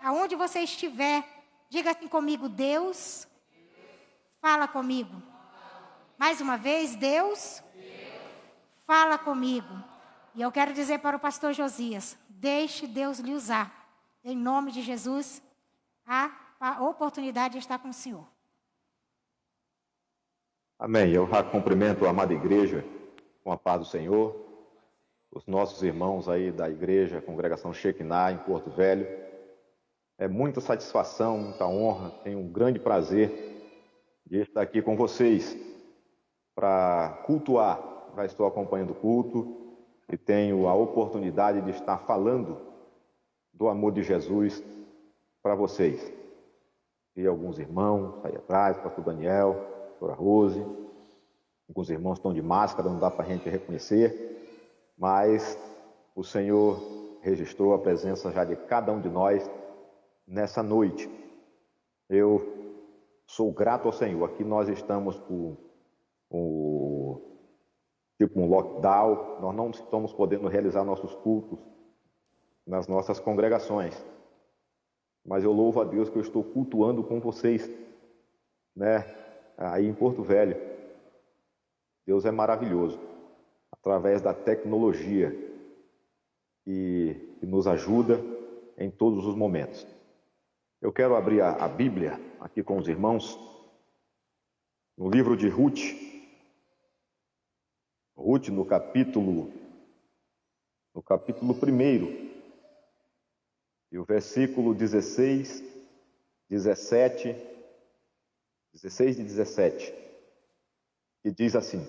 aonde você estiver, diga assim comigo: Deus, fala comigo. Mais uma vez, Deus, fala comigo. E eu quero dizer para o pastor Josias: deixe Deus lhe usar. Em nome de Jesus, a oportunidade está com o Senhor. Amém. Eu já cumprimento a amada igreja com a paz do Senhor, os nossos irmãos aí da igreja, congregação Shekinah em Porto Velho. É muita satisfação, muita honra, tenho um grande prazer de estar aqui com vocês para cultuar. Já estou acompanhando o culto e tenho a oportunidade de estar falando do amor de Jesus para vocês. E alguns irmãos aí atrás, pastor Daniel, pastora Rose, alguns irmãos estão de máscara, não dá para a gente reconhecer, mas o Senhor registrou a presença já de cada um de nós nessa noite. Eu sou grato ao Senhor. Aqui nós estamos com um lockdown, nós não estamos podendo realizar nossos cultos nas nossas congregações, mas eu louvo a Deus que eu estou cultuando com vocês, né, aí em Porto Velho. Deus é maravilhoso, através da tecnologia que nos ajuda em todos os momentos. Eu quero abrir a Bíblia aqui com os irmãos, no livro de Ruth, no capítulo 1, e o versículo 16 e 17, que diz assim: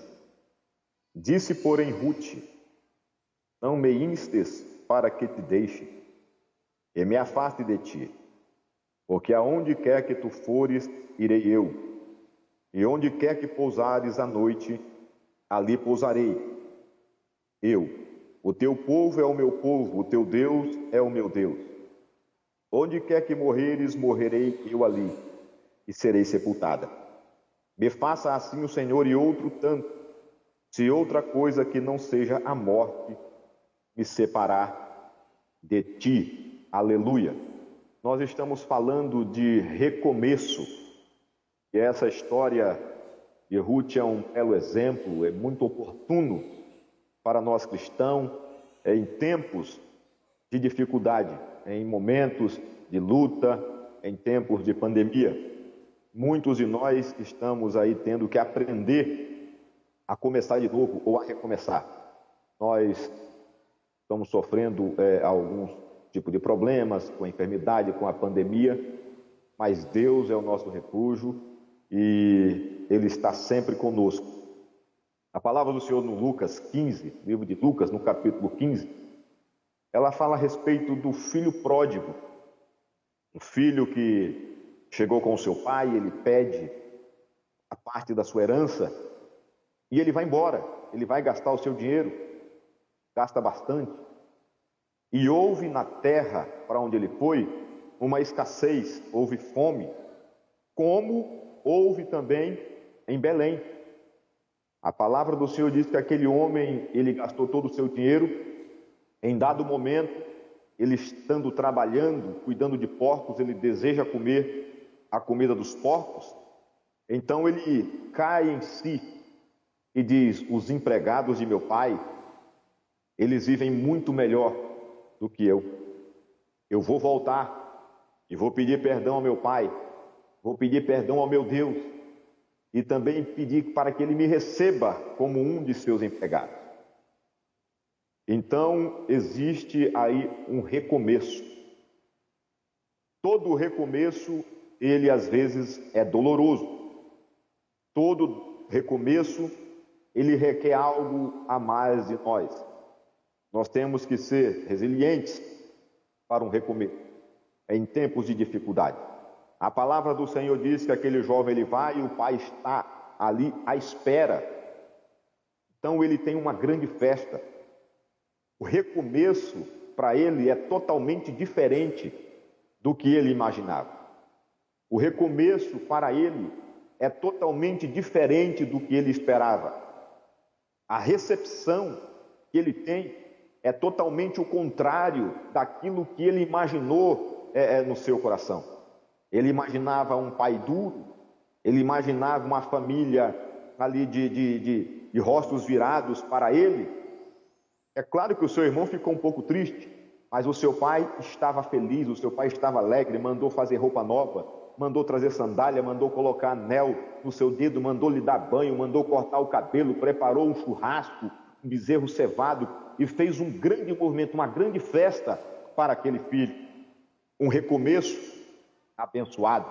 Disse, porém, Ruth: Não me instes para que te deixe e me afaste de ti, porque aonde quer que tu fores, irei eu, e onde quer que pousares à noite, ali pousarei. Eu, o teu povo é o meu povo, o teu Deus é o meu Deus. Onde quer que morreres, morrerei eu ali, e serei sepultada. Me faça assim o Senhor e outro tanto, se outra coisa que não seja a morte me separar de ti. Aleluia. Nós estamos falando de recomeço, e essa história de Ruth é um belo exemplo, é muito oportuno para nós cristãos, em tempos de dificuldade, em momentos de luta, em tempos de pandemia. Muitos de nós estamos aí tendo que aprender a começar de novo ou a recomeçar. Nós estamos sofrendo alguns tipos de problemas com a enfermidade, com a pandemia, mas Deus é o nosso refúgio e Ele está sempre conosco. A palavra do Senhor no Lucas 15, livro de Lucas, no capítulo 15, ela fala a respeito do filho pródigo, um filho que chegou com o seu pai, ele pede a parte da sua herança e ele vai embora, ele vai gastar o seu dinheiro, gasta bastante. E houve na terra para onde ele foi uma escassez, houve fome, como houve também em Belém. A palavra do Senhor diz que aquele homem, ele gastou todo o seu dinheiro. Em dado momento, ele estando trabalhando, cuidando de porcos, ele deseja comer a comida dos porcos. Então ele cai em si e diz: os empregados de meu pai, eles vivem muito melhor do que eu. Eu vou voltar e vou pedir perdão ao meu pai, vou pedir perdão ao meu Deus e também pedir para que ele me receba como um de seus empregados. Então existe aí um recomeço. Todo recomeço, ele às vezes é doloroso. Todo recomeço, ele requer algo a mais de nós. Nós temos que ser resilientes para um recomeço, em tempos de dificuldade. A palavra do Senhor diz que aquele jovem ele vai e o pai está ali à espera. Então ele tem uma grande festa. O recomeço para ele é totalmente diferente do que ele imaginava. O recomeço para ele é totalmente diferente do que ele esperava. A recepção que ele tem é totalmente o contrário daquilo que ele imaginou no seu coração. Ele imaginava um pai duro, ele imaginava uma família ali de rostos virados para ele. É claro que o seu irmão ficou um pouco triste, mas o seu pai estava feliz, o seu pai estava alegre, mandou fazer roupa nova, mandou trazer sandália, mandou colocar anel no seu dedo, mandou lhe dar banho, mandou cortar o cabelo, preparou um churrasco, um bezerro cevado e fez um grande movimento, uma grande festa para aquele filho. Um recomeço abençoado.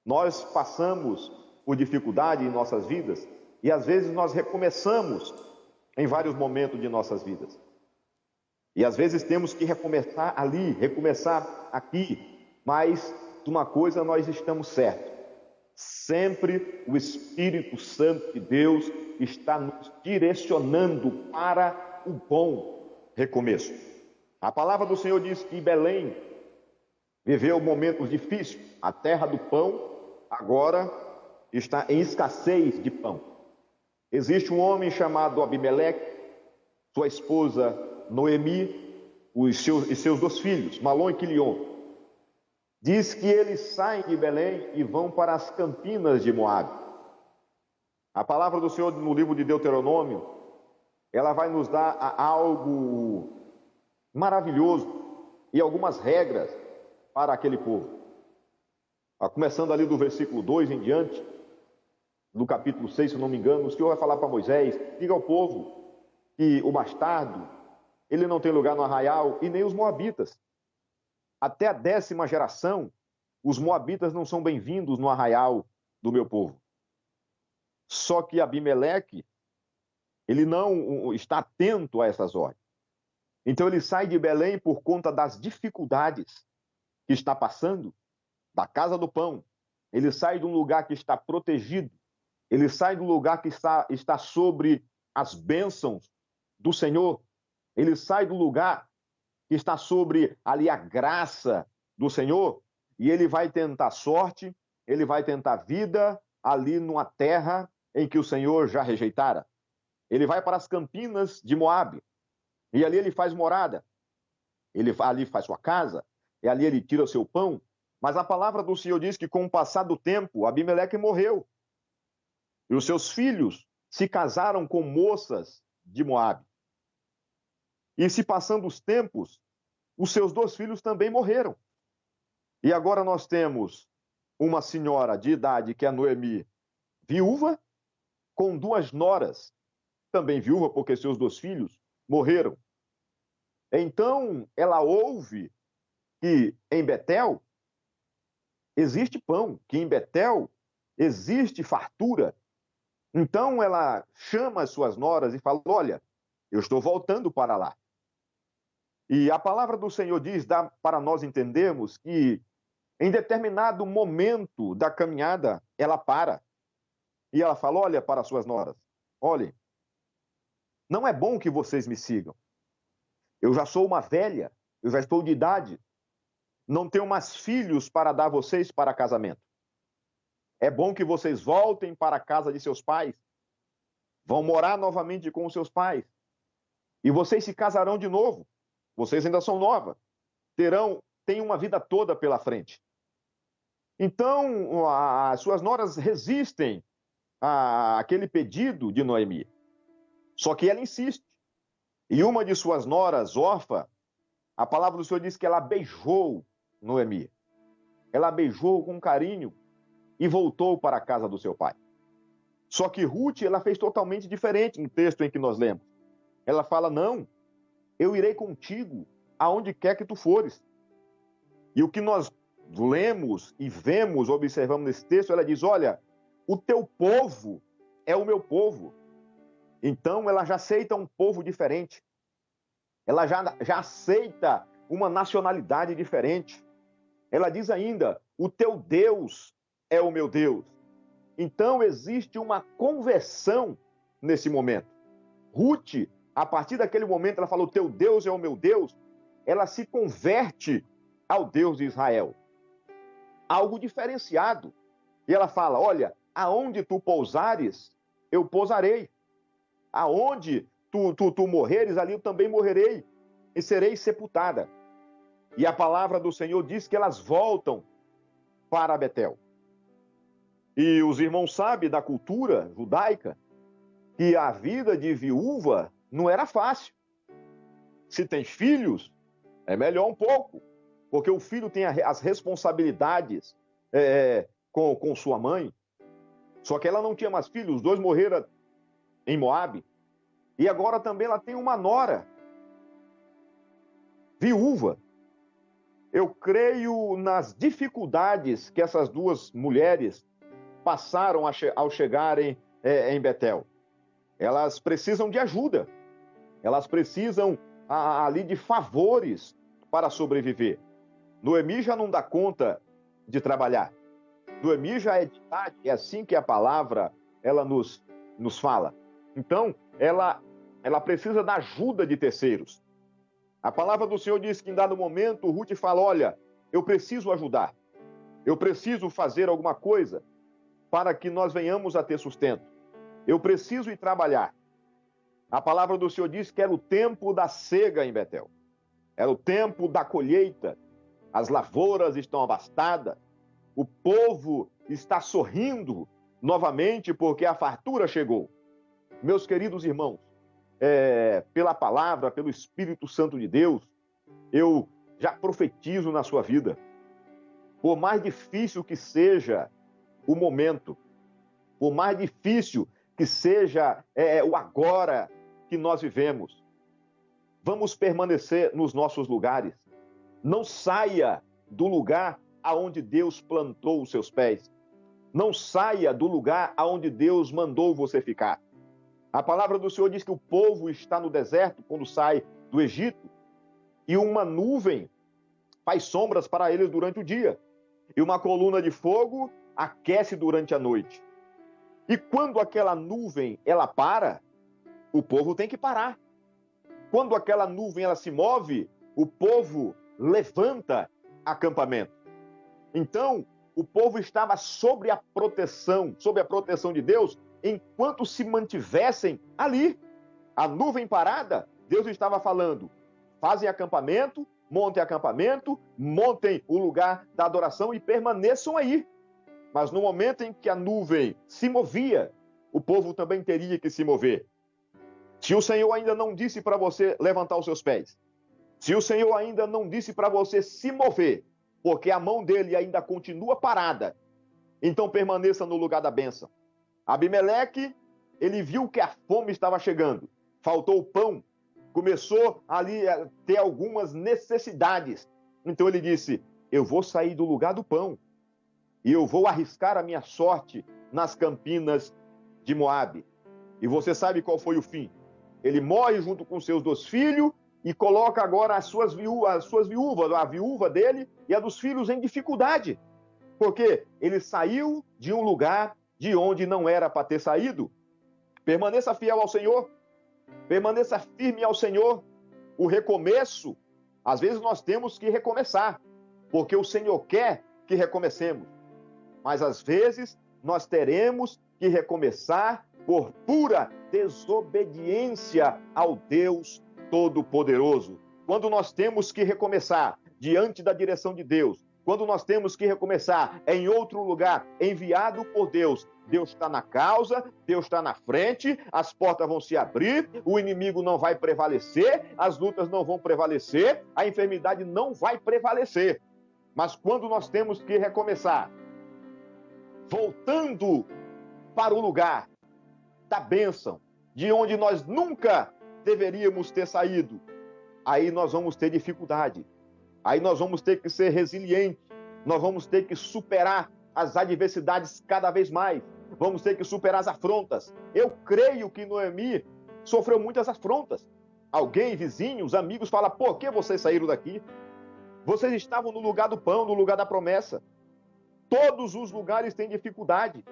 Nós passamos por dificuldade em nossas vidas e às vezes nós recomeçamos em vários momentos de nossas vidas. E às vezes temos que recomeçar ali, recomeçar aqui, mas de uma coisa nós estamos certos. Sempre o Espírito Santo de Deus está nos direcionando para o bom recomeço. A palavra do Senhor diz que Belém viveu momentos difíceis. A terra do pão agora está em escassez de pão. Existe um homem chamado Abimeleque, sua esposa Noemi, e seus 2 filhos, Malom e Quilion. Diz que eles saem de Belém e vão para as campinas de Moabe. A palavra do Senhor no livro de Deuteronômio, ela vai nos dar algo maravilhoso e algumas regras para aquele povo. Começando ali do versículo 2 em diante, do capítulo 6, se não me engano, o Senhor vai falar para Moisés: diga ao povo que o bastardo, ele não tem lugar no arraial, e nem os moabitas. Até a 10ª geração, os moabitas não são bem-vindos no arraial do meu povo. Só que Abimeleque, ele não está atento a essas ordens. Então ele sai de Belém por conta das dificuldades que está passando, da casa do pão. Ele sai de um lugar que está protegido, ele sai do lugar que está sobre as bênçãos do Senhor, ele sai do lugar que está sobre ali a graça do Senhor, e ele vai tentar sorte, ele vai tentar vida ali numa terra em que o Senhor já rejeitara. Ele vai para as campinas de Moabe, e ali ele faz morada, ele ali faz sua casa, e ali ele tira o seu pão. Mas a palavra do Senhor diz que com o passar do tempo, Abimeleque morreu, e os seus filhos se casaram com moças de Moabe. E se passando os tempos, os seus 2 filhos também morreram. E agora nós temos uma senhora de idade, que é Noemi, viúva, com 2 noras, também viúva porque seus 2 filhos morreram. Então ela ouve que em Betel existe pão, que em Betel existe fartura. Então ela chama as suas noras e fala: olha, eu estou voltando para lá. E a palavra do Senhor dá para nós entendermos que em determinado momento da caminhada, ela para. E ela fala: olha para as suas noras, olhem, não é bom que vocês me sigam. Eu já sou uma velha, eu já estou de idade, não tenho mais filhos para dar a vocês para casamento. É bom que vocês voltem para a casa de seus pais, vão morar novamente com os seus pais, e vocês se casarão de novo. Vocês ainda são novas, têm uma vida toda pela frente. Então, as suas noras resistem àquele pedido de Noemi. Só que ela insiste. E uma de suas noras, Orfa, a palavra do Senhor diz que ela beijou Noemi. Ela beijou com carinho e voltou para a casa do seu pai. Só que Ruth, ela fez totalmente diferente no texto em que nós lemos. Ela fala: não, eu irei contigo aonde quer que tu fores. E o que nós lemos e vemos, observamos nesse texto, ela diz: olha, o teu povo é o meu povo. Então ela já aceita um povo diferente. Ela já aceita uma nacionalidade diferente. Ela diz ainda: o teu Deus é o meu Deus. Então existe uma conversão nesse momento. Ruth, a partir daquele momento, ela fala: o teu Deus é o meu Deus. Ela se converte ao Deus de Israel. Algo diferenciado. E ela fala: olha, aonde tu pousares, eu pousarei. Aonde tu morreres, ali eu também morrerei e serei sepultada. E a palavra do Senhor diz que elas voltam para Betel. E os irmãos sabem da cultura judaica que a vida de viúva não era fácil. Se tem filhos, é melhor um pouco, porque o filho tem as responsabilidades com sua mãe. Só que ela não tinha mais filhos, os dois morreram em Moabe. E agora também ela tem uma nora, viúva. Eu creio nas dificuldades que essas duas mulheres passaram ao chegarem em Betel. Elas precisam de ajuda. Elas precisam ali de favores para sobreviver. Noemi já não dá conta de trabalhar. Noemi já é de idade, é assim que a palavra ela nos fala. Então, ela precisa da ajuda de terceiros. A palavra do Senhor diz que em dado momento, Ruth fala, olha, eu preciso ajudar. Eu preciso fazer alguma coisa para que nós venhamos a ter sustento. Eu preciso ir trabalhar. A palavra do Senhor diz que era o tempo da cega em Betel. Era o tempo da colheita. As lavouras estão abastadas. O povo está sorrindo novamente porque a fartura chegou. Meus queridos irmãos, pela palavra, pelo Espírito Santo de Deus, eu já profetizo na sua vida. Por mais difícil que seja o momento, por mais difícil que seja o agora que nós vivemos, vamos permanecer nos nossos lugares. Não saia do lugar aonde Deus plantou os seus pés. Não saia do lugar aonde Deus mandou você ficar. A palavra do Senhor diz que o povo está no deserto quando sai do Egito e uma nuvem faz sombras para eles durante o dia e uma coluna de fogo aquece durante a noite. E quando aquela nuvem ela para, o povo tem que parar. Quando aquela nuvem ela se move, o povo levanta acampamento. Então, o povo estava sob a proteção de Deus, enquanto se mantivessem ali. A nuvem parada, Deus estava falando, fazem acampamento, montem o lugar da adoração e permaneçam aí. Mas no momento em que a nuvem se movia, o povo também teria que se mover. Se o Senhor ainda não disse para você levantar os seus pés, se o Senhor ainda não disse para você se mover, porque a mão dele ainda continua parada, então permaneça no lugar da bênção. Abimeleque, ele viu que a fome estava chegando, faltou o pão, começou ali a ter algumas necessidades. Então ele disse, eu vou sair do lugar do pão e eu vou arriscar a minha sorte nas campinas de Moabe. E você sabe qual foi o fim? Ele morre junto com seus 2 filhos e coloca agora as suas viúvas, a viúva dele e a dos filhos em dificuldade. Porque ele saiu de um lugar de onde não era para ter saído. Permaneça fiel ao Senhor. Permaneça firme ao Senhor. O recomeço, às vezes nós temos que recomeçar, porque o Senhor quer que recomecemos. Mas às vezes nós teremos que recomeçar por pura desobediência ao Deus Todo-Poderoso. Quando nós temos que recomeçar diante da direção de Deus, quando nós temos que recomeçar em outro lugar, enviado por Deus, Deus está na causa, Deus está na frente, as portas vão se abrir, o inimigo não vai prevalecer, as lutas não vão prevalecer, a enfermidade não vai prevalecer. Mas quando nós temos que recomeçar, voltando para o lugar da bênção, de onde nós nunca deveríamos ter saído, aí nós vamos ter dificuldade, aí nós vamos ter que ser resilientes, nós vamos ter que superar as adversidades cada vez mais, vamos ter que superar as afrontas. Eu creio que Noemi sofreu muitas afrontas. Alguém, vizinhos, amigos, fala, por que vocês saíram daqui? Vocês estavam no lugar do pão, no lugar da promessa. Todos os lugares têm dificuldade.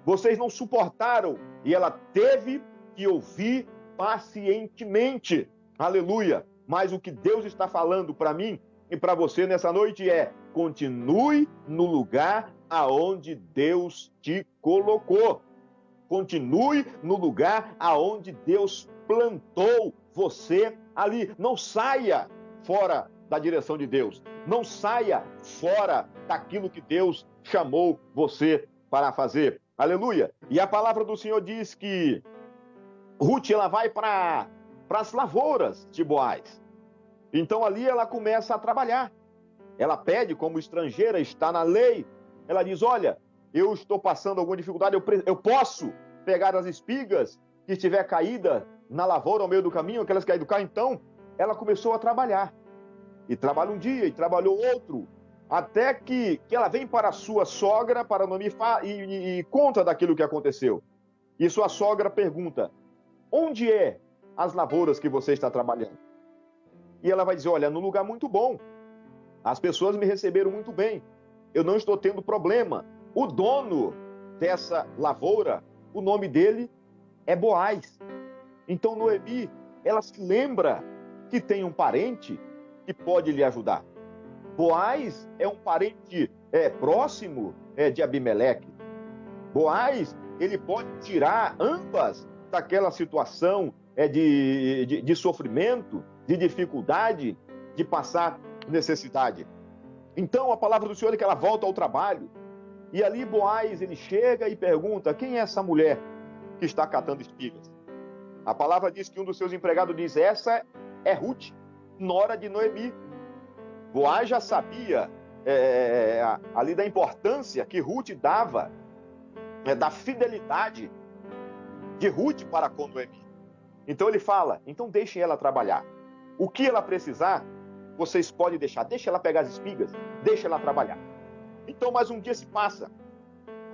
Vocês não suportaram. E ela teve que ouvir pacientemente. Aleluia. Mas o que Deus está falando para mim e para você nessa noite é: continue no lugar aonde Deus te colocou. Continue no lugar aonde Deus plantou você ali. Não saia fora da direção de Deus. Não saia fora daquilo que Deus chamou você para fazer. Aleluia. E a palavra do Senhor diz que Ruth, ela vai para as lavouras de Boaz. Então ali ela começa a trabalhar. Ela pede, como estrangeira, está na lei. Ela diz, olha, eu estou passando alguma dificuldade, eu posso pegar as espigas que estiver caída na lavoura ao meio do caminho, aquelas que caem do carro. Então, ela começou a trabalhar. E trabalha um dia, e trabalhou outro. Até que ela vem para a sua sogra, para Noemi, e conta daquilo que aconteceu. E sua sogra pergunta, onde é as lavouras que você está trabalhando? E ela vai dizer, olha, num lugar muito bom. As pessoas me receberam muito bem. Eu não estou tendo problema. O dono dessa lavoura, o nome dele é Boaz. Então Noemi, ela se lembra que tem um parente que pode lhe ajudar. Boaz é um parente próximo de Abimeleque. Boaz, ele pode tirar ambas daquela situação de sofrimento, de dificuldade, de passar necessidade. Então a palavra do Senhor é que ela volta ao trabalho. E ali Boaz, ele chega e pergunta, quem é essa mulher que está catando espigas? A palavra diz que um dos seus empregados diz, essa é Ruth, nora de Noemi. Boaz já sabia ali da importância que Ruth dava, da fidelidade de Ruth para com Noemi. Então ele fala, então deixem ela trabalhar. O que ela precisar, vocês podem deixar. Deixa ela pegar as espigas, deixa ela trabalhar. Então mais um dia se passa.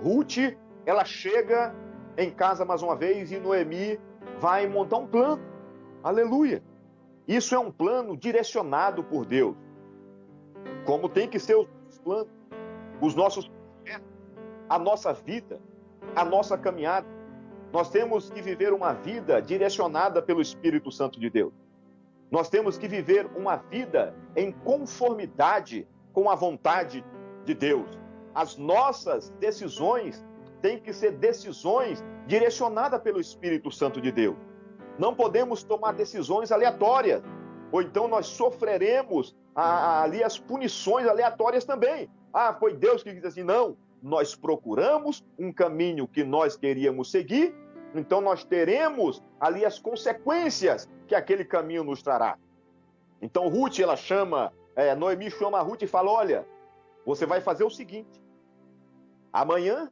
Ruth, ela chega em casa mais uma vez e Noemi vai montar um plano. Aleluia. Isso é um plano direcionado por Deus. Como tem que ser os planos, os nossos projetos, a nossa vida, a nossa caminhada. Nós temos que viver uma vida direcionada pelo Espírito Santo de Deus. Nós temos que viver uma vida em conformidade com a vontade de Deus. As nossas decisões têm que ser decisões direcionadas pelo Espírito Santo de Deus. Não podemos tomar decisões aleatórias, ou então nós sofreremos ali as punições aleatórias também. Foi Deus que disse assim, não. Nós procuramos um caminho que nós queríamos seguir, então nós teremos ali as consequências que aquele caminho nos trará. Então Ruth, Noemi chama a Ruth e fala, olha, você vai fazer o seguinte, amanhã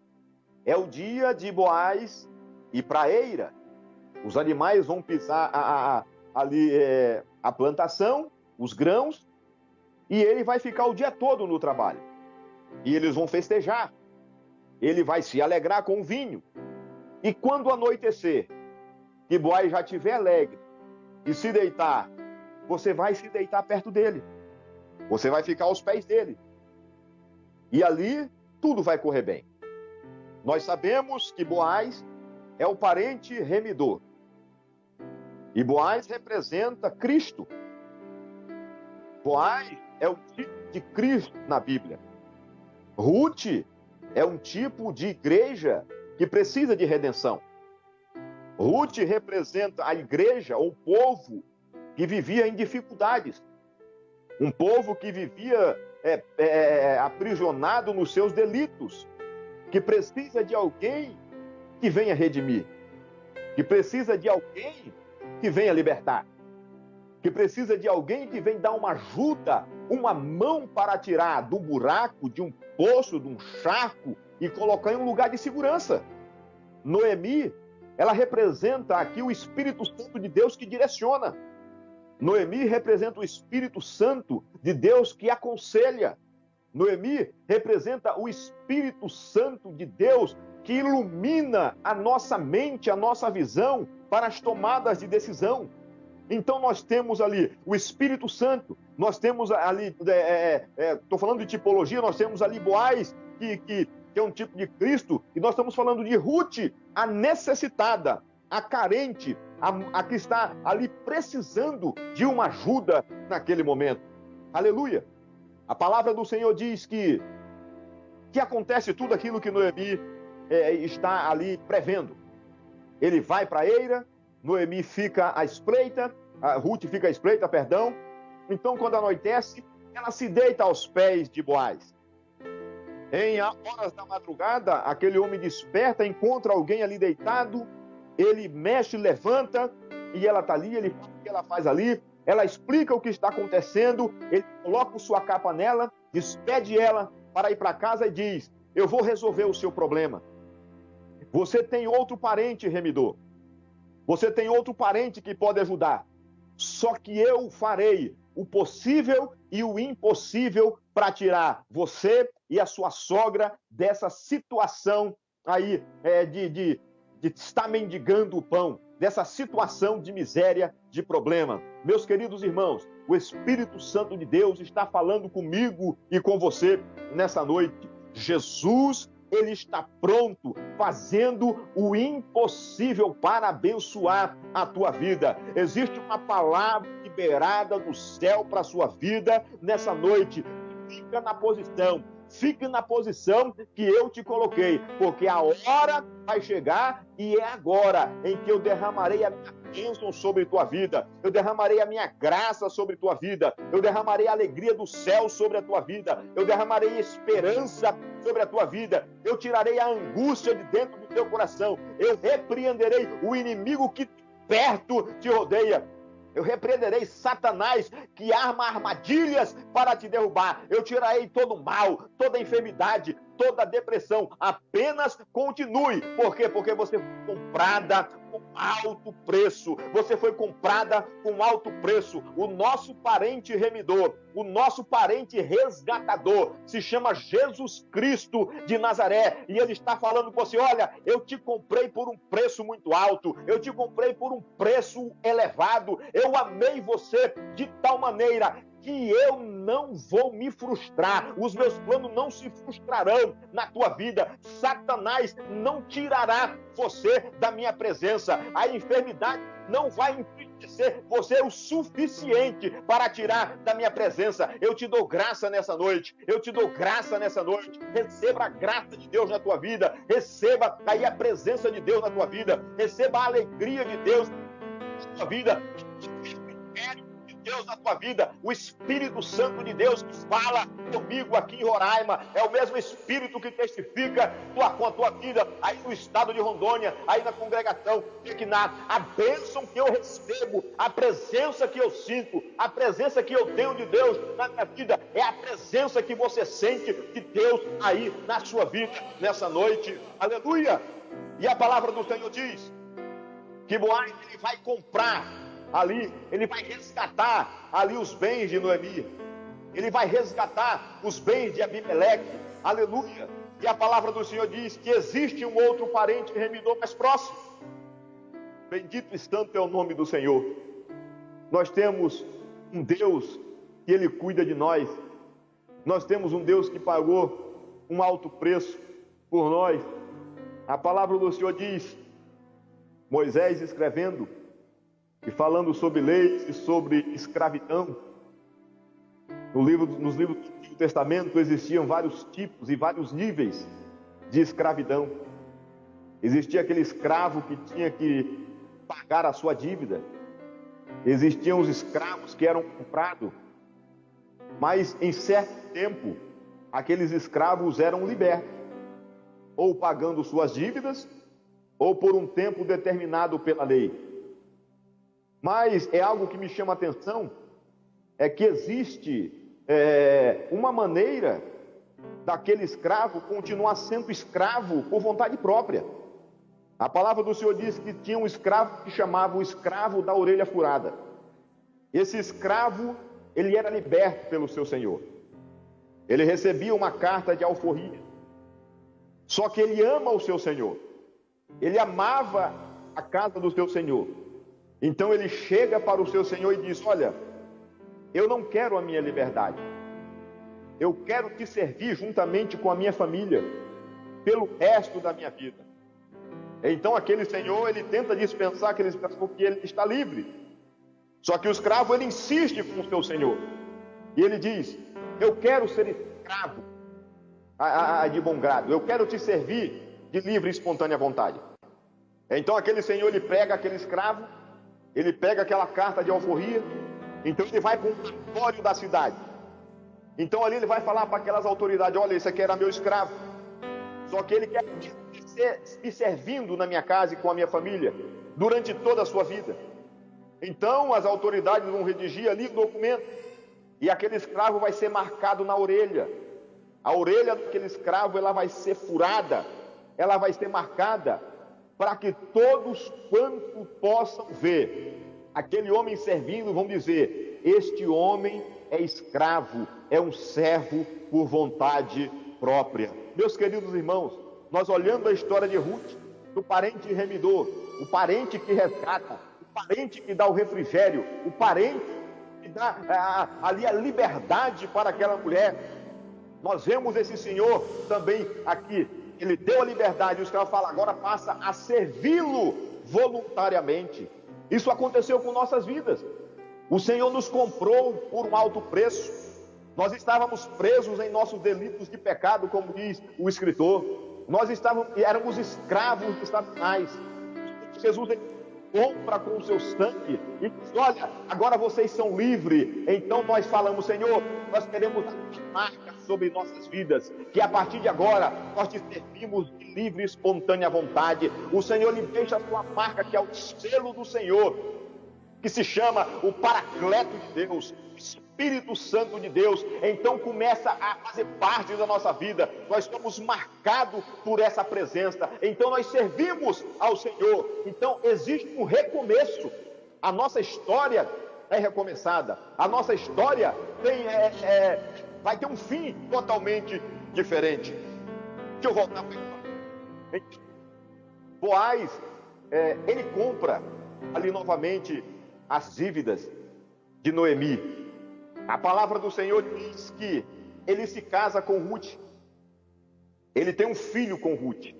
é o dia de Boaz ir para a eira, os animais vão pisar ali a plantação, os grãos, e ele vai ficar o dia todo no trabalho. E eles vão festejar, ele vai se alegrar com o vinho. E quando anoitecer, que Boaz já estiver alegre e se deitar, você vai se deitar perto dele. Você vai ficar aos pés dele. E ali tudo vai correr bem. Nós sabemos que Boaz é o parente remidor. E Boaz representa Cristo. Boaz é o tipo de Cristo na Bíblia. Ruth é um tipo de igreja que precisa de redenção. Ruth representa a igreja, ou o povo que vivia em dificuldades. Um povo que vivia aprisionado nos seus delitos, que precisa de alguém que venha redimir, que precisa de alguém que venha libertar, que precisa de alguém que venha dar uma ajuda, uma mão para tirar do buraco, de um poço, de um charco e colocar em um lugar de segurança. Noemi, ela representa aqui o Espírito Santo de Deus que direciona. Noemi representa o Espírito Santo de Deus que aconselha. Noemi representa o Espírito Santo de Deus que ilumina a nossa mente, a nossa visão para as tomadas de decisão. Então nós temos ali o Espírito Santo, nós temos ali, estou falando de tipologia, nós temos ali Boaz, que é um tipo de Cristo, e nós estamos falando de Ruth, a necessitada, a carente, a que está ali precisando de uma ajuda naquele momento. Aleluia! A palavra do Senhor diz que acontece tudo aquilo que Noemi está ali prevendo. Ele vai para a eira, Noemi fica à espreita, Ruth fica à espreita, perdão, Então, quando anoitece, ela se deita aos pés de Boaz. Em horas da madrugada, aquele homem desperta, encontra alguém ali deitado, ele mexe, levanta, e ela está ali, ele fala o que ela faz ali, ela explica o que está acontecendo, ele coloca sua capa nela, despede ela para ir para casa e diz: eu vou resolver o seu problema. Você tem outro parente remidor. Você tem outro parente que pode ajudar. Só que eu farei o possível e o impossível para tirar você e a sua sogra dessa situação aí de estar mendigando o pão, dessa situação de miséria, de problema. Meus queridos irmãos, o Espírito Santo de Deus está falando comigo e com você nessa noite. Jesus, ele está pronto, fazendo o impossível para abençoar a tua vida. Existe uma palavra liberada do céu para a sua vida nessa noite. Fica na posição. Fique na posição que eu te coloquei, porque a hora vai chegar e é agora em que eu derramarei a minha bênção sobre tua vida, eu derramarei a minha graça sobre tua vida, eu derramarei a alegria do céu sobre a tua vida, eu derramarei esperança sobre a tua vida, eu tirarei a angústia de dentro do teu coração, eu repreenderei o inimigo que perto te rodeia. Eu repreenderei Satanás que arma armadilhas para te derrubar. Eu tirarei todo o mal, toda a enfermidade, toda a depressão. Apenas continue. Por quê? Porque você foi comprada com alto preço. Você foi comprada com alto preço. O nosso parente remidor, o nosso parente resgatador se chama Jesus Cristo de Nazaré. E ele está falando com você: olha, eu te comprei por um preço muito alto. Eu te comprei por um preço elevado. Eu amei você de tal maneira que eu não vou me frustrar, os meus planos não se frustrarão na tua vida, Satanás não tirará você da minha presença, a enfermidade não vai entristecer você o suficiente para tirar da minha presença. Eu te dou graça nessa noite, eu te dou graça nessa noite, receba a graça de Deus na tua vida, receba aí a presença de Deus na tua vida, receba a alegria de Deus na tua vida, Deus na tua vida, o Espírito Santo de Deus que fala comigo aqui em Roraima, é o mesmo Espírito que testifica com a tua vida aí no estado de Rondônia, aí na congregação Equinato. A bênção que eu recebo, a presença que eu sinto, a presença que eu tenho de Deus na minha vida, é a presença que você sente de Deus aí na sua vida, nessa noite, aleluia. E a palavra do Senhor diz que Boaz ele vai comprar ali, ele vai resgatar ali os bens de Noemi, ele vai resgatar os bens de Abimeleque, aleluia. E a palavra do Senhor diz que existe um outro parente remidor mais próximo. Bendito e santo é o nome do Senhor. Nós temos um Deus que ele cuida de nós, nós temos um Deus que pagou um alto preço por nós. A palavra do Senhor diz, Moisés escrevendo e falando sobre leis e sobre escravidão, nos livros do Antigo Testamento existiam vários tipos e vários níveis de escravidão. Existia aquele escravo que tinha que pagar a sua dívida. Existiam os escravos que eram comprados, mas em certo tempo aqueles escravos eram libertos, ou pagando suas dívidas, ou por um tempo determinado pela lei. Mas é algo que me chama a atenção, é que existe uma maneira daquele escravo continuar sendo escravo por vontade própria. A palavra do Senhor diz que tinha um escravo que chamava o escravo da orelha furada. Esse escravo, ele era liberto pelo seu senhor. Ele recebia uma carta de alforria. Só que ele ama o seu senhor. Ele amava a casa do seu senhor. Então ele chega para o seu senhor e diz: olha, eu não quero a minha liberdade. Eu quero te servir juntamente com a minha família pelo resto da minha vida. Então aquele senhor, ele tenta dispensar aquele escravo porque ele está livre. Só que o escravo, ele insiste com o seu senhor. E ele diz: eu quero ser escravo de bom grado. Eu quero te servir de livre e espontânea vontade. Então aquele senhor, ele pega aquele escravo, ele pega aquela carta de alforria, Então ele vai para um cartório da cidade. Então ali ele vai falar para aquelas autoridades: olha, esse aqui era meu escravo, só que ele quer me servindo na minha casa e com a minha família durante toda a sua vida. Então as autoridades vão redigir ali o documento, e aquele escravo vai ser marcado na orelha. A orelha daquele escravo, ela vai ser furada, ela vai ser marcada, para que todos quanto possam ver aquele homem servindo vão dizer: este homem é escravo, é um servo por vontade própria. Meus queridos irmãos, nós olhando a história de Ruth, do parente remidor, o parente que resgata, o parente que dá o refrigério, o parente que dá ali a liberdade para aquela mulher, nós vemos esse Senhor também aqui. Ele deu a liberdade, e os caras falam: agora passa a servi-lo voluntariamente. Isso aconteceu com nossas vidas. O Senhor nos comprou por um alto preço. Nós estávamos presos em nossos delitos de pecado, como diz o escritor. Nós éramos escravos de Satanás. Jesus compra com o seu sangue e diz: olha, agora vocês são livres. Então nós falamos: Senhor, nós queremos a marca sobre nossas vidas, que a partir de agora nós te servimos de livre e espontânea vontade. O Senhor lhe deixa a sua marca, que é o selo do Senhor, que se chama o Paracleto de Deus, o Espírito Santo de Deus. Então começa a fazer parte da nossa vida. Nós somos marcados por essa presença. Então nós servimos ao Senhor. Então existe um recomeço. A nossa história é recomeçada. A nossa história vai ter um fim totalmente diferente. Deixa eu voltar para a história. Boaz, ele compra ali novamente as dívidas de Noemi. A palavra do Senhor diz que ele se casa com Ruth. Ele tem um filho com Ruth.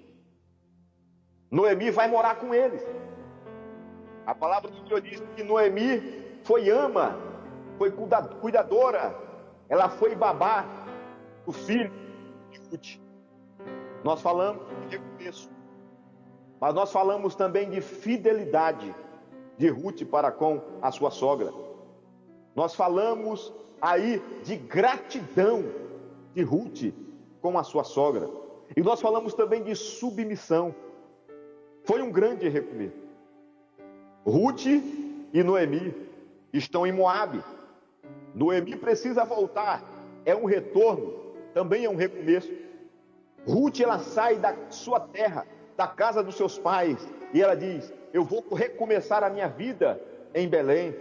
Noemi vai morar com eles. A palavra do Senhor diz que Noemi foi ama, foi cuidadora. Ela foi babá do filho de Ruth. Nós falamos de recomeço, mas nós falamos também de fidelidade de Ruth para com a sua sogra. Nós falamos aí de gratidão de Ruth com a sua sogra. E nós falamos também de submissão. Foi um grande recomeço. Ruth e Noemi estão em Moabe. Noemi precisa voltar. É um retorno, também é um recomeço. Ruth, ela sai da sua terra, da casa dos seus pais, e ela diz: eu vou recomeçar a minha vida em Belém.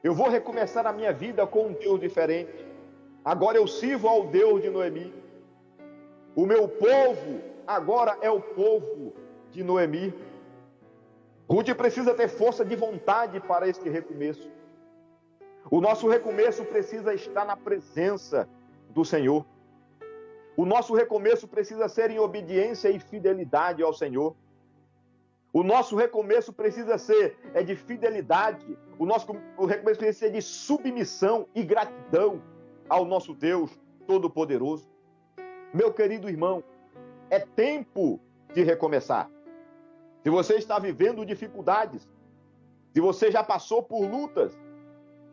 Eu vou recomeçar a minha vida com um Deus diferente. Agora eu sirvo ao Deus de Noemi. O meu povo agora é o povo de Noemi. Ruth precisa ter força de vontade para este recomeço. O nosso recomeço precisa estar na presença do Senhor. O nosso recomeço precisa ser em obediência e fidelidade ao Senhor. O nosso recomeço precisa ser de fidelidade. O recomeço precisa ser de submissão e gratidão ao nosso Deus Todo-Poderoso. Meu querido irmão, é tempo de recomeçar. Se você está vivendo dificuldades, se você já passou por lutas,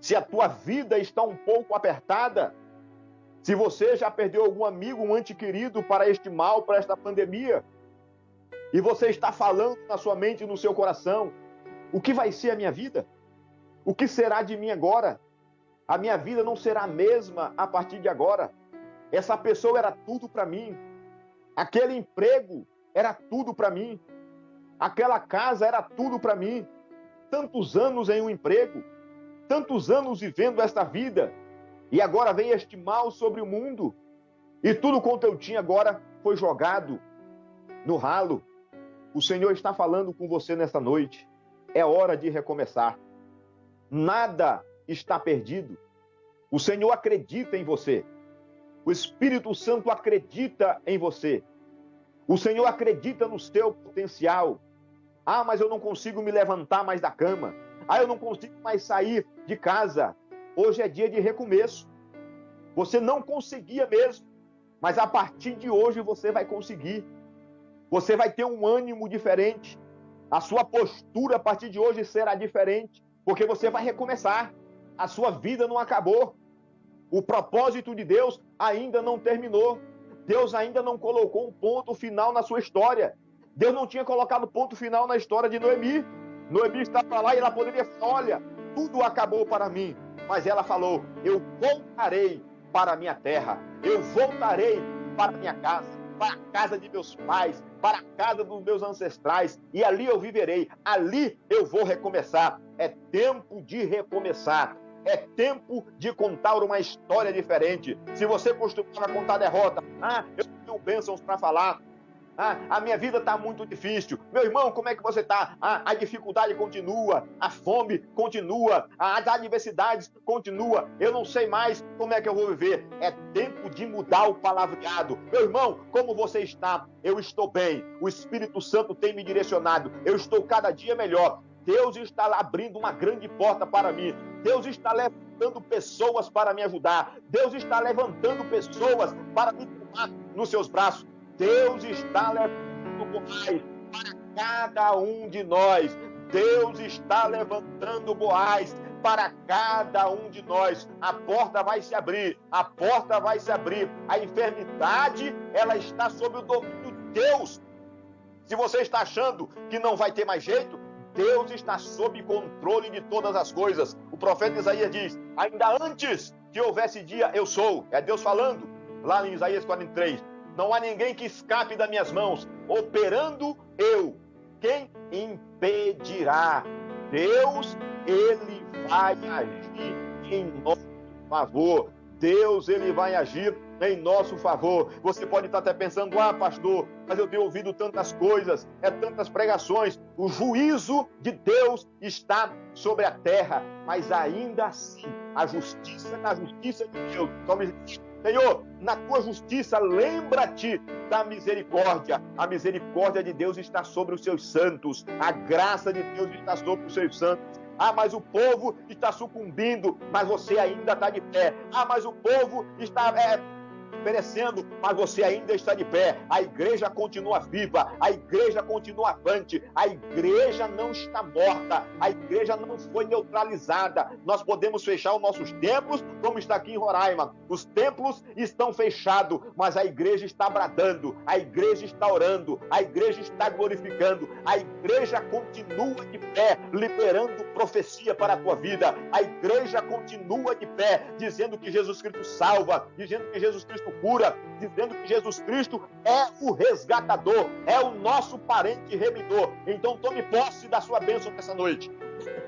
se a tua vida está um pouco apertada, se você já perdeu algum amigo, um ente querido para este mal, para esta pandemia, e você está falando na sua mente e no seu coração: o que vai ser a minha vida? O que será de mim agora? A minha vida não será a mesma a partir de agora. Essa pessoa era tudo para mim. Aquele emprego era tudo para mim. Aquela casa era tudo para mim. Tantos anos em um emprego, tantos anos vivendo esta vida, e agora vem este mal sobre o mundo, e tudo quanto eu tinha agora foi jogado no ralo. O Senhor está falando com você nesta noite. É hora de recomeçar. Nada está perdido. O Senhor acredita em você. O Espírito Santo acredita em você. O Senhor acredita no seu potencial. Ah, mas eu não consigo me levantar mais da cama. Ah, eu não consigo mais sair de casa. Hoje é dia de recomeço. Você não conseguia mesmo, mas a partir de hoje você vai conseguir. Você vai ter um ânimo diferente. A sua postura a partir de hoje será diferente, porque você vai recomeçar. A sua vida não acabou. O propósito de Deus ainda não terminou. Deus ainda não colocou um ponto final na sua história. Deus não tinha colocado ponto final na história de Noemi. Noemi estava lá e ela poderia falar, olha, tudo acabou para mim. Mas ela falou, eu voltarei para a minha terra. Eu voltarei para a minha casa, para a casa de meus pais, para a casa dos meus ancestrais. E ali eu viverei. Ali eu vou recomeçar. É tempo de recomeçar. É tempo de contar uma história diferente. Se você costumava contar derrota, eu tenho bênçãos para falar. A minha vida está muito difícil. Meu irmão, como é que você está? A dificuldade continua, a fome continua, as adversidades continua. Eu não sei mais como é que eu vou viver. É tempo de mudar o palavreado. Meu irmão, como você está? Eu estou bem. O Espírito Santo tem me direcionado. Eu estou cada dia melhor. Deus está abrindo uma grande porta para mim. Deus está levantando pessoas para me ajudar. Deus está levantando pessoas para me tomar nos seus braços. Deus está levantando Boaz para cada um de nós. Deus está levantando Boaz para cada um de nós. A porta vai se abrir. A porta vai se abrir. A enfermidade, ela está sob o domínio de Deus. Se você está achando que não vai ter mais jeito, Deus está sob controle de todas as coisas. O profeta Isaías diz, ainda antes que houvesse dia, eu sou. É Deus falando, lá em Isaías 43. Não há ninguém que escape das minhas mãos. Operando eu. Quem impedirá? Deus, ele vai agir em nosso favor. Deus, ele vai agir em nosso favor. Você pode estar até pensando, pastor, mas eu tenho ouvido tantas coisas, tantas pregações. O juízo de Deus está sobre a terra, mas ainda assim, a justiça de Deus. Senhor, na tua justiça, lembra-te da misericórdia. A misericórdia de Deus está sobre os seus santos. A graça de Deus está sobre os seus santos. Mas o povo está sucumbindo, mas você ainda está de pé. Mas o povo está perecendo, mas você ainda está de pé. A igreja continua viva, a igreja continua avante, a igreja não está morta, a igreja não foi neutralizada. Nós podemos fechar os nossos templos, como está aqui em Roraima. Os templos estão fechados, mas a igreja está bradando, a igreja está orando, a igreja está glorificando, a igreja continua de pé, liberando profecia para a tua vida. A igreja continua de pé, dizendo que Jesus Cristo salva, dizendo que Jesus Cristo cura, dizendo que Jesus Cristo é o resgatador, é o nosso parente remidor. Então tome posse da sua bênção nessa noite.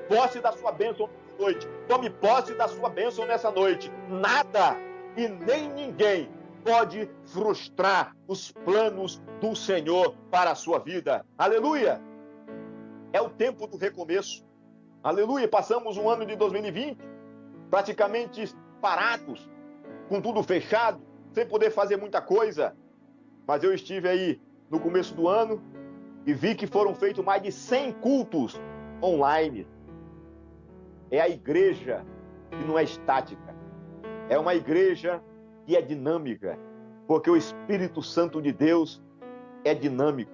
Posse da sua bênção nessa noite. Tome posse da sua bênção nessa noite. Nada e nem ninguém pode frustrar os planos do Senhor para a sua vida. Aleluia! É o tempo do recomeço. Aleluia! Passamos um ano de 2020 praticamente parados, com tudo fechado, sem poder fazer muita coisa. Mas eu estive aí no começo do ano e vi que foram feitos mais de 100 cultos online. É a igreja que não é estática. É uma igreja que é dinâmica, porque o Espírito Santo de Deus é dinâmico.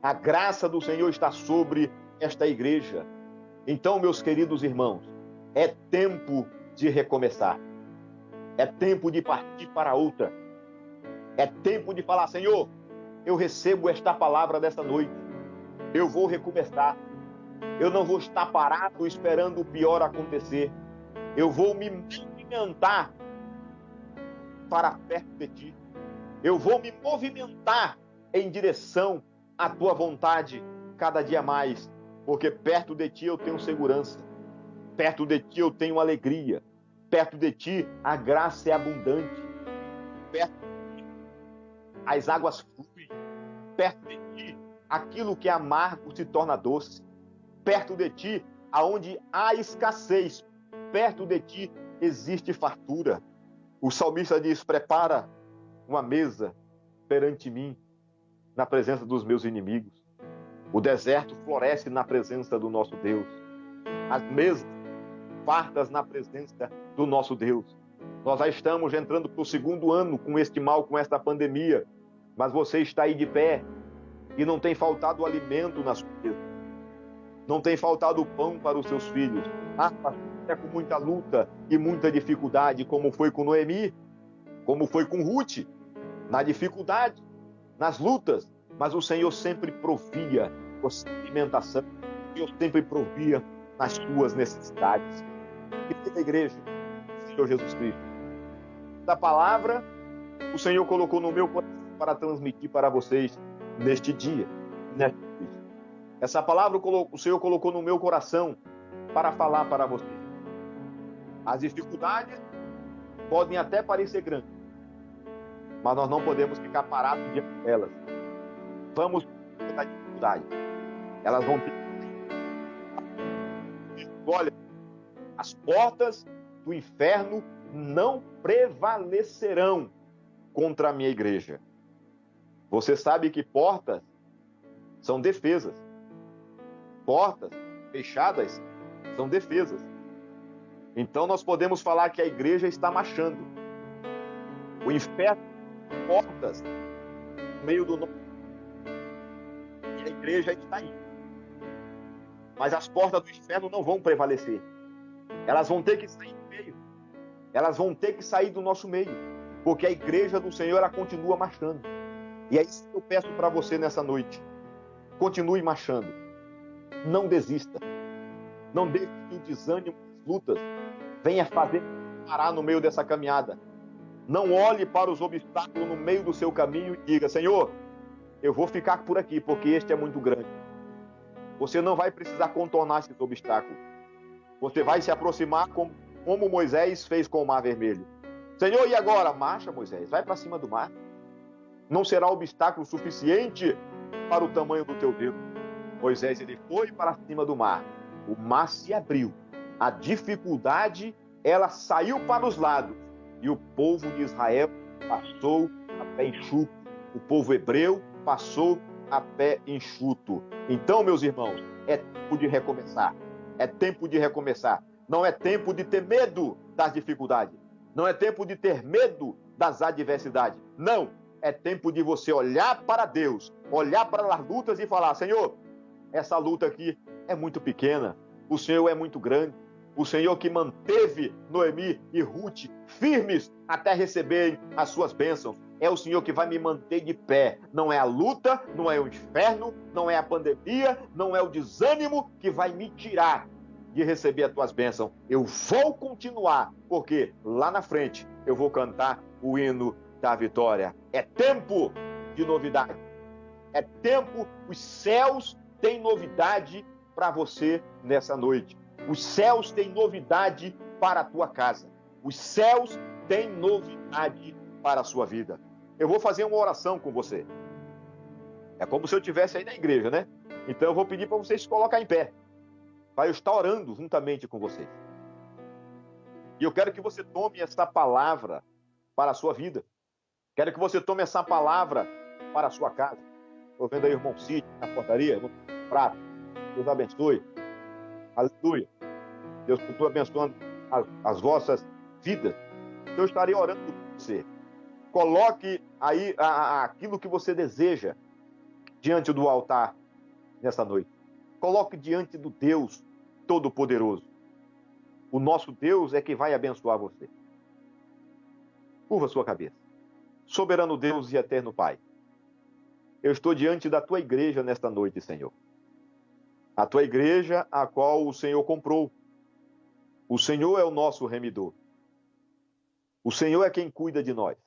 A graça do Senhor está sobre esta igreja. Então, meus queridos irmãos, é tempo de recomeçar. É tempo de partir para outra. É tempo de falar, Senhor, eu recebo esta palavra desta noite. Eu vou recomeçar. Eu não vou estar parado esperando o pior acontecer. Eu vou me movimentar para perto de Ti. Eu vou me movimentar em direção à Tua vontade cada dia mais. Porque perto de Ti eu tenho segurança. Perto de Ti eu tenho alegria. Perto de Ti a graça é abundante. Perto de Ti as águas fluem. Perto de Ti aquilo que é amargo se torna doce. Perto de Ti aonde há escassez. Perto de Ti existe fartura. O salmista diz, prepara uma mesa perante mim, na presença dos meus inimigos. O deserto floresce na presença do nosso Deus. As mesas fartas na presença do nosso Deus. Nós já estamos entrando para o segundo ano com este mal, com esta pandemia, mas você está aí de pé e não tem faltado alimento na sua mesa. Não tem faltado pão para os seus filhos. Pastor, é com muita luta e muita dificuldade, como foi com Noemi, como foi com Ruth, na dificuldade, nas lutas, mas o Senhor sempre provia a sua alimentação, o Senhor sempre provia nas suas necessidades. Querida igreja, Senhor Jesus Cristo, essa palavra o Senhor colocou no meu coração para transmitir para vocês neste dia, nesta noite. Essa palavra o Senhor colocou no meu coração para falar para vocês. As dificuldades podem até parecer grandes, mas nós não podemos ficar parados diante delas. Vamos da dificuldade. Elas vão ter. Olha, as portas do inferno não prevalecerão contra a minha igreja. Você sabe que portas são defesas. Portas fechadas são defesas. Então nós podemos falar que a igreja está marchando. O inferno tem portas no meio do nosso. E a igreja está aí. Mas as portas do inferno não vão prevalecer. Elas vão ter que sair do meio. Elas vão ter que sair do nosso meio. Porque a igreja do Senhor, ela continua marchando. E é isso que eu peço para você nessa noite. Continue marchando. Não desista. Não deixe que o desânimo, as lutas, venha fazer parar no meio dessa caminhada. Não olhe para os obstáculos no meio do seu caminho e diga: Senhor, eu vou ficar por aqui, porque este é muito grande. Você não vai precisar contornar esses obstáculos. Você vai se aproximar como Moisés fez com o Mar Vermelho. Senhor, e agora? Marcha, Moisés, vai para cima do mar. Não será obstáculo suficiente para o tamanho do teu dedo. Moisés, ele foi para cima do mar. O mar se abriu. A dificuldade, ela saiu para os lados. E o povo de Israel passou a pé enxuto. O povo hebreu passou a pé enxuto. Então, meus irmãos, é tempo de recomeçar. É tempo de recomeçar. Não é tempo de ter medo das dificuldades. Não é tempo de ter medo das adversidades. Não. É tempo de você olhar para Deus, olhar para as lutas e falar: Senhor, essa luta aqui é muito pequena. O Senhor é muito grande. O Senhor que manteve Noemi e Ruth firmes até receberem as suas bênçãos. É o Senhor que vai me manter de pé. Não é a luta, não é o inferno, não é a pandemia, não é o desânimo que vai me tirar de receber as tuas bênçãos. Eu vou continuar, porque lá na frente eu vou cantar o hino da vitória. É tempo de novidade. É tempo, os céus têm novidade para você nessa noite. Os céus têm novidade para a tua casa. Os céus têm novidade para a sua vida. Eu vou fazer uma oração com você. É como se eu estivesse aí na igreja, né? Então eu vou pedir para vocês se colocar em pé. Vai estar orando juntamente com vocês. E eu quero que você tome essa palavra para a sua vida. Quero que você tome essa palavra para a sua casa. Estou vendo aí o irmão Cid na portaria, no prato. Deus abençoe. Aleluia. Deus continua abençoando as vossas vidas. Eu estarei orando por você. Coloque aí aquilo que você deseja diante do altar nessa noite. Coloque diante do Deus Todo-Poderoso. O nosso Deus é quem vai abençoar você. Curva sua cabeça. Soberano Deus e eterno Pai, eu estou diante da tua igreja nesta noite, Senhor. A tua igreja, a qual o Senhor comprou. O Senhor é o nosso remidor. O Senhor é quem cuida de nós.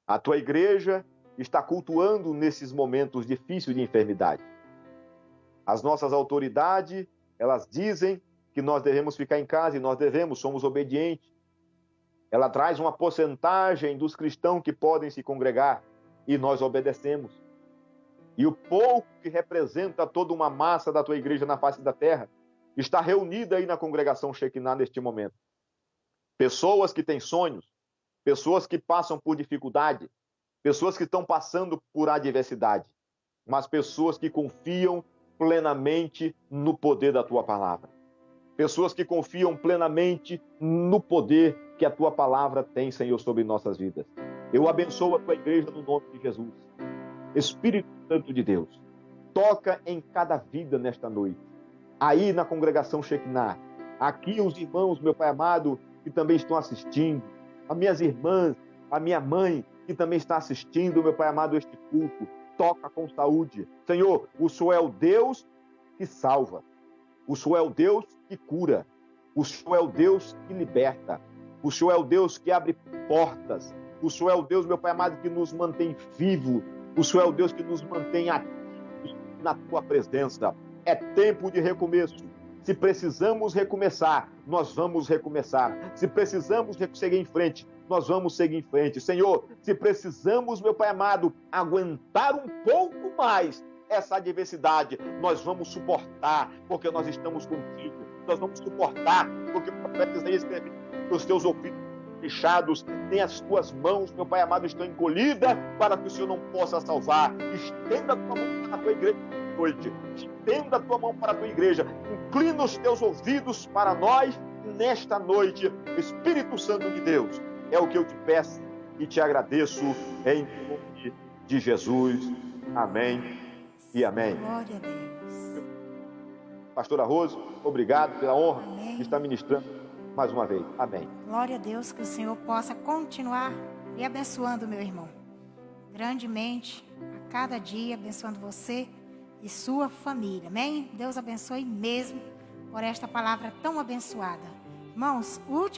A tua igreja está cultuando nesses momentos difíceis de enfermidade. As nossas autoridades, elas dizem que nós devemos ficar em casa e nós somos obedientes. Ela traz uma porcentagem dos cristãos que podem se congregar e nós obedecemos. E o pouco que representa toda uma massa da tua igreja na face da terra está reunida aí na congregação Shekinah neste momento. Pessoas que têm sonhos, pessoas que passam por dificuldade, pessoas que estão passando por adversidade, mas pessoas que confiam plenamente no poder da tua palavra. Pessoas que confiam plenamente no poder que a tua palavra tem, Senhor, sobre nossas vidas. Eu abençoo a tua igreja no nome de Jesus. Espírito Santo de Deus, toca em cada vida nesta noite. Aí na congregação Shekinah, Aqui os irmãos, meu Pai amado, que também estão assistindo, as minhas irmãs, a minha mãe, que também está assistindo, meu Pai amado, este culto. Toca com saúde. Senhor, o Senhor é o Deus que salva. O Senhor é o Deus que cura. O Senhor é o Deus que liberta. O Senhor é o Deus que abre portas. O Senhor é o Deus, meu Pai amado, que nos mantém vivos. O Senhor é o Deus que nos mantém ativos na Tua presença. É tempo de recomeço. Se precisamos recomeçar, nós vamos recomeçar. Se precisamos seguir em frente, nós vamos seguir em frente. Senhor, se precisamos, meu Pai amado, aguentar um pouco mais essa adversidade, nós vamos suportar, porque nós estamos contigo. Nós vamos suportar, porque o profeta Isaías escreve que os teus ouvidos fechados, nem as tuas mãos, meu Pai amado, estão encolhidas para que o Senhor não possa salvar. Estenda a tua mão para a tua igreja noite. Estenda a tua mão para a tua igreja. Inclina os teus ouvidos para nós nesta noite. Espírito Santo de Deus, é o que eu te peço e te agradeço em nome de Jesus. Amém e amém. Glória a Deus. Pastora Rose, obrigado pela honra Amém. de estar ministrando mais uma vez. Amém. Glória a Deus, que o Senhor possa continuar me abençoando, meu irmão, grandemente, a cada dia, abençoando você e sua família. Amém? Deus abençoe mesmo por esta palavra tão abençoada. Irmãos, o último